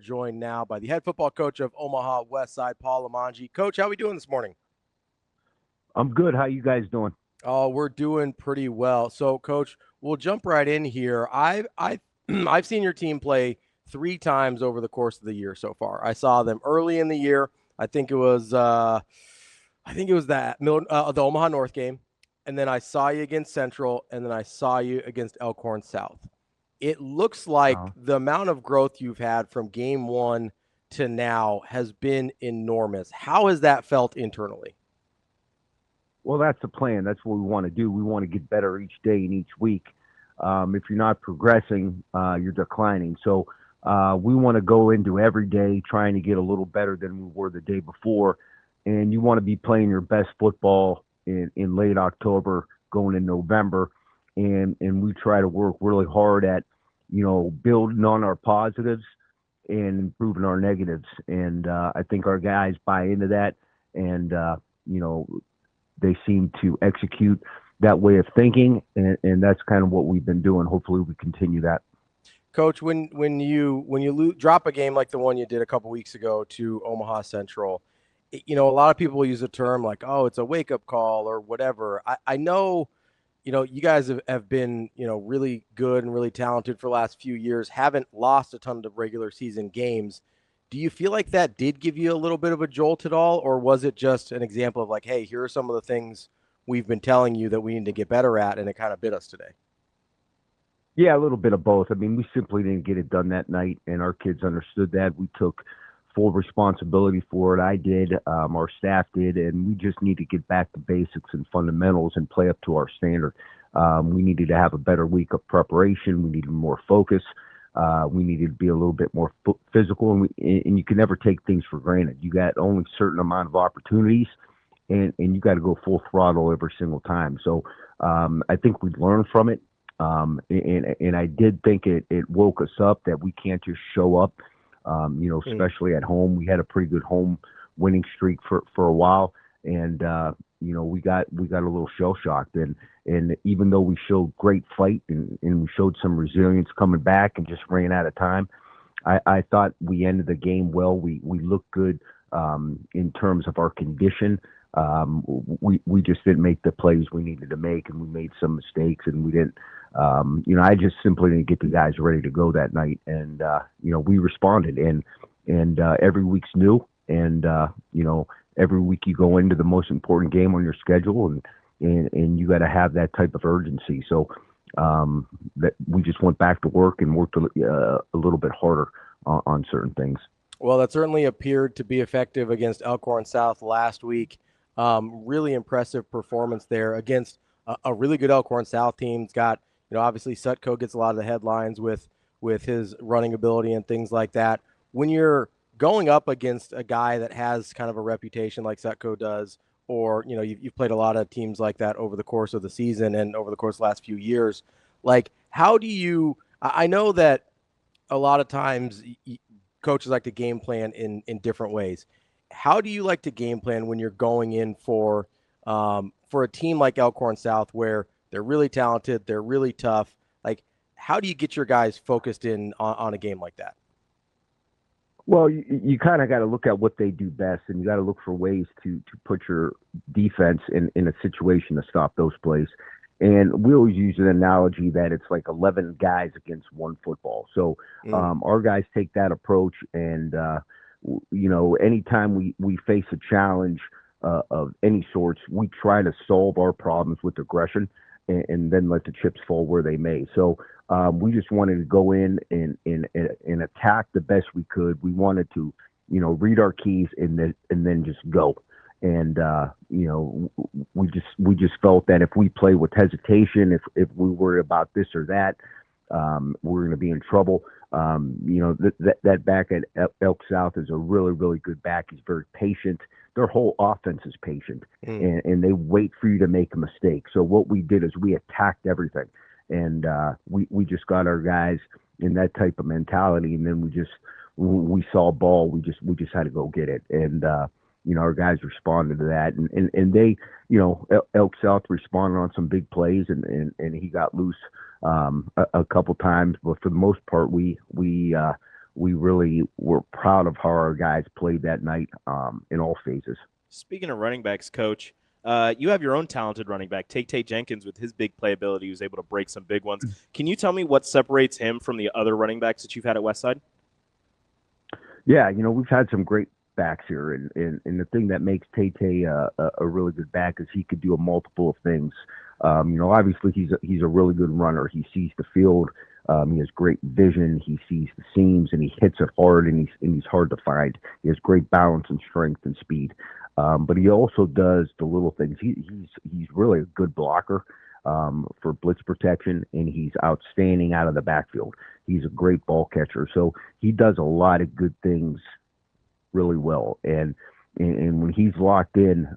joined now by the head football coach of Omaha Westside, Paul Limongi. Coach, how are we doing this morning? I'm good. How you guys doing? Oh, we're doing pretty well. So, Coach, we'll jump right in here. I've seen your team play 3 times over the course of the year so far. I saw them early in the year. I think it was the Omaha North game, and then I saw you against Central, and then I saw you against Elkhorn South. It looks like the amount of growth you've had from game one to now has been enormous. How has that felt internally? Well, that's the plan. That's what we want to do. We want to get better each day and each week. If you're not progressing, you're declining. So we want to go into every day trying to get a little better than we were the day before. And you want to be playing your best football in late October, going in November. And we try to work really hard at, building on our positives and improving our negatives. And I think our guys buy into that. And, they seem to execute that way of thinking, and that's kind of what we've been doing. Hopefully we continue that. Coach, when you drop a game like the one you did a couple weeks ago to Omaha Central, a lot of people use a term like, oh, it's a wake-up call or whatever. I know, you guys have been, really good and really talented for the last few years, haven't lost a ton of regular season games. Do you feel like that did give you a little bit of a jolt at all, or was it just an example of like, hey, here are some of the things we've been telling you that we need to get better at, and it kind of bit us today? Yeah, a little bit of both. I mean, we simply didn't get it done that night, and our kids understood that. We took full responsibility for it. I did, our staff did, and we just need to get back to basics and fundamentals and play up to our standard. We needed to have a better week of preparation. We needed more focus. We needed to be a little bit more physical, and you can never take things for granted. You got only a certain amount of opportunities, and you got to go full throttle every single time. So I think we learned from it, and I did think it woke us up that we can't just show up, especially at home. We had a pretty good home winning streak for a while, and we got a little shell shocked, and even though we showed great fight and we showed some resilience coming back and just ran out of time, I thought we ended the game well. We looked good in terms of our condition. We just didn't make the plays we needed to make, and we made some mistakes, and we didn't. I just simply didn't get the guys ready to go that night, and we responded, and every week's new, and every week you go into the most important game on your schedule, and you got to have that type of urgency. So that we just went back to work and worked a little bit harder on certain things. Well, that certainly appeared to be effective against Elkhorn South last week. Really impressive performance there against a really good Elkhorn South team. It's got, obviously Sutco gets a lot of the headlines with his running ability and things like that. When you're going up against a guy that has kind of a reputation like Sutco does, or, you've played a lot of teams like that over the course of the season and over the course of the last few years, like, how do you – I know that a lot of times coaches like to game plan in different ways. How do you like to game plan when you're going in for a team like Elkhorn South where they're really talented, they're really tough? Like, how do you get your guys focused in on a game like that? Well, you kind of got to look at what they do best, and you got to look for ways to put your defense in a situation to stop those plays. And we always use an analogy that it's like 11 guys against one football. So our guys take that approach, and anytime we face a challenge of any sorts, we try to solve our problems with aggression, and then let the chips fall where they may. So we just wanted to go in and attack the best we could. We wanted to, read our keys and then just go. And we just felt that if we play with hesitation, if we worry about this or that, we're going to be in trouble. That back at Elk South is a really, really good back. He's very patient. Their whole offense is patient, and they wait for you to make a mistake. So what we did is we attacked everything, and we just got our guys in that type of mentality. And then we saw a ball, we just had to go get it, and our guys responded to that, and they, Elk South responded on some big plays, and he got loose a couple times, but for the most part, we we really were proud of how our guys played that night in all phases. Speaking of running backs, Coach, you have your own talented running back, TayTay Jenkins, with his big playability, who's able to break some big ones. Can you tell me what separates him from the other running backs that you've had at Westside? Yeah, we've had some great backs here, and the thing that makes TayTay a really good back is he could do a multiple of things. Obviously he's a really good runner. He sees the field. He has great vision. He sees the seams and he hits it hard, and he's hard to find. He has great balance and strength and speed. But he also does the little things. He's really a good blocker for blitz protection, and he's outstanding out of the backfield. He's a great ball catcher. So he does a lot of good things really well. And when he's locked in,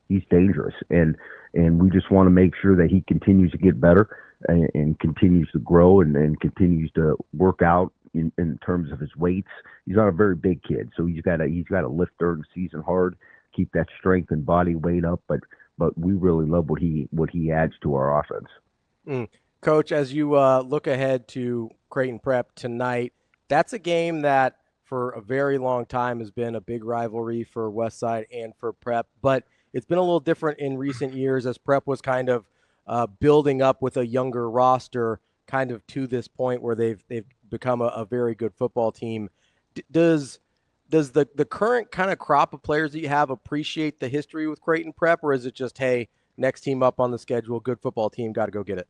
he's dangerous. And we just want to make sure that he continues to get better and continues to grow and continues to work out in terms of his weights. He's not a very big kid, so he's got to lift during the season hard, keep that strength and body weight up. But we really love what he adds to our offense. Coach, as you look ahead to Creighton Prep tonight, that's a game that for a very long time has been a big rivalry for Westside and for Prep, but it's been a little different in recent years as Prep was kind of building up with a younger roster kind of to this point where they've become a very good football team. Does the current kind of crop of players that you have appreciate the history with Creighton Prep, or is it just, hey, next team up on the schedule, good football team, got to go get it?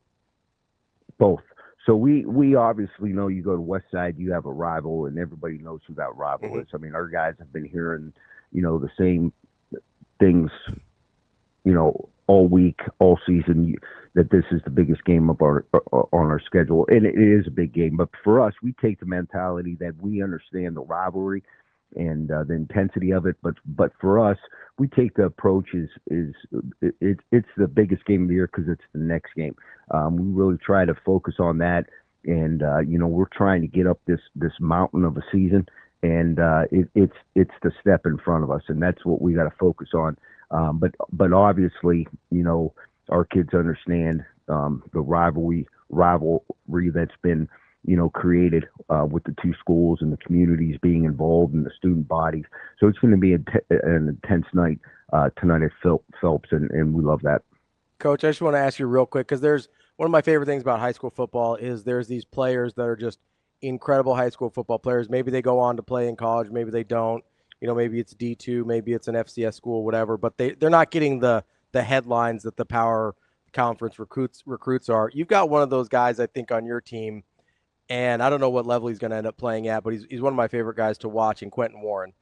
Both. So we obviously know you go to Westside, you have a rival, and everybody knows who that rival is. I mean, our guys have been hearing, the same things, all week, all season, that this is the biggest game up on our schedule. And it is a big game. But for us, we take the mentality that we understand the rivalry and the intensity of it. But for us, we take the approach it's the biggest game of the year because it's the next game. We really try to focus on that. And, we're trying to get up this mountain of a season. And it's the step in front of us. And that's what we got to focus on. But obviously, our kids understand the rivalry that's been, created with the two schools and the communities being involved and the student bodies. So it's going to be an intense night tonight at Phelps, and we love that. Coach, I just want to ask you real quick, because there's one of my favorite things about high school football is there's these players that are just incredible high school football players. Maybe they go on to play in college, maybe they don't. Maybe it's D2, maybe it's an FCS school, whatever, but they're not getting the headlines that the power conference recruits are. You've got one of those guys, I think, on your team, and I don't know what level he's going to end up playing at, but he's one of my favorite guys to watch in Quentin Warren.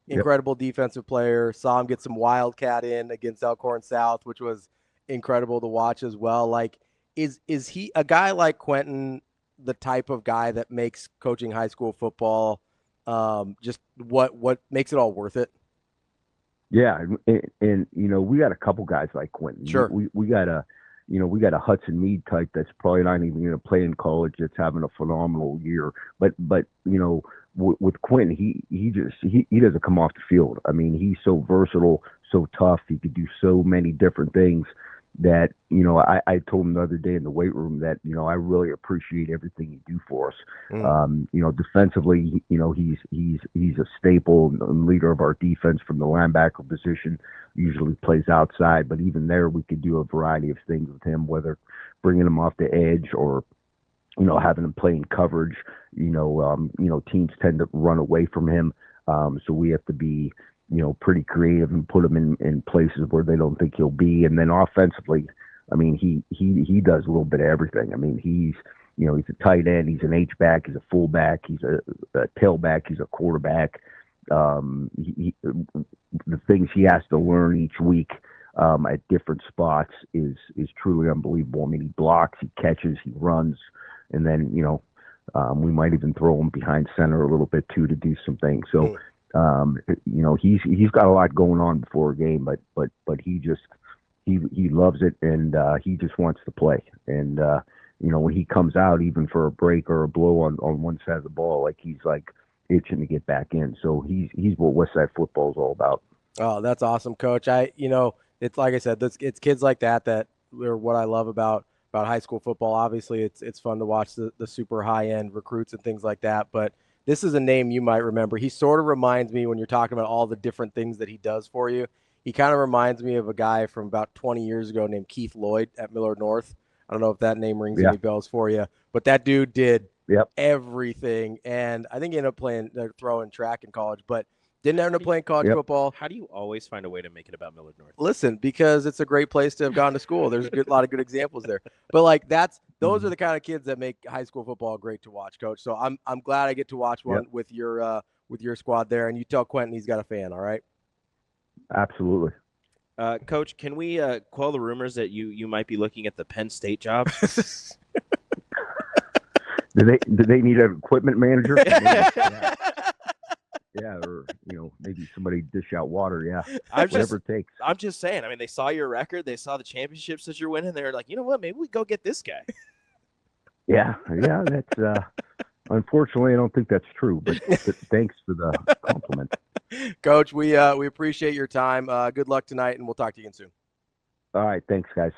Incredible defensive player. Saw him get some wildcat in against Elkhorn South, which was incredible to watch as well. Like, is he a guy like Quentin, the type of guy that makes coaching high school football just what makes it all worth it? Yeah, and we got a couple guys like Quentin. Sure. We got a Hudson Mead type that's probably not even going to play in college, that's having a phenomenal year. But with Quentin, he doesn't come off the field. I mean, he's so versatile, so tough. He could do so many different things that, I told him the other day in the weight room that, I really appreciate everything you do for us. Defensively, he's a staple and leader of our defense from the linebacker position, usually plays outside, but even there we could do a variety of things with him, whether bringing him off the edge or, having him play in coverage. Teams tend to run away from him. So we have to be, pretty creative and put him in places where they don't think he'll be. And then offensively, I mean, he does a little bit of everything. I mean, he's a tight end, he's an H-back, he's a fullback, he's a tailback, he's a quarterback. The things he has to learn each week at different spots is truly unbelievable. I mean, he blocks, he catches, he runs, and then, we might even throw him behind center a little bit too to do some things. So, he's got a lot going on before a game, but he loves it, and he just wants to play. And when he comes out, even for a break or a blow on one side of the ball, like he's like itching to get back in. So he's what Westside football is all about. Oh, that's awesome, Coach. It's like I said, it's kids like that are what I love about about high school football. Obviously, it's fun to watch the super high-end recruits and things like that, but this is a name you might remember. He sort of reminds me, when you're talking about all the different things that he does for you, he kind of reminds me of a guy from about 20 years ago named Keith Lloyd at Millard North. I don't know if that name rings any bells for you, but that dude did everything, and I think he ended up playing throwing track in college, but didn't end up playing college football. How do you always find a way to make it about Millard North? Listen, because it's a great place to have gone to school. There's a lot of good examples there. But like those are the kind of kids that make high school football great to watch, Coach. So I'm glad I get to watch one with your squad there. And you tell Quentin he's got a fan. All right. Absolutely. Coach, can we quell the rumors that you might be looking at the Penn State job? Do they need an equipment manager? Yeah, or maybe somebody dish out water. Yeah, whatever it takes. I'm just saying. I mean, they saw your record, they saw the championships that you're winning. They're like, you know what? Maybe we go get this guy. Yeah. That's unfortunately, I don't think that's true. But thanks for the compliment, Coach. We appreciate your time. Good luck tonight, and we'll talk to you again soon. All right, thanks, guys.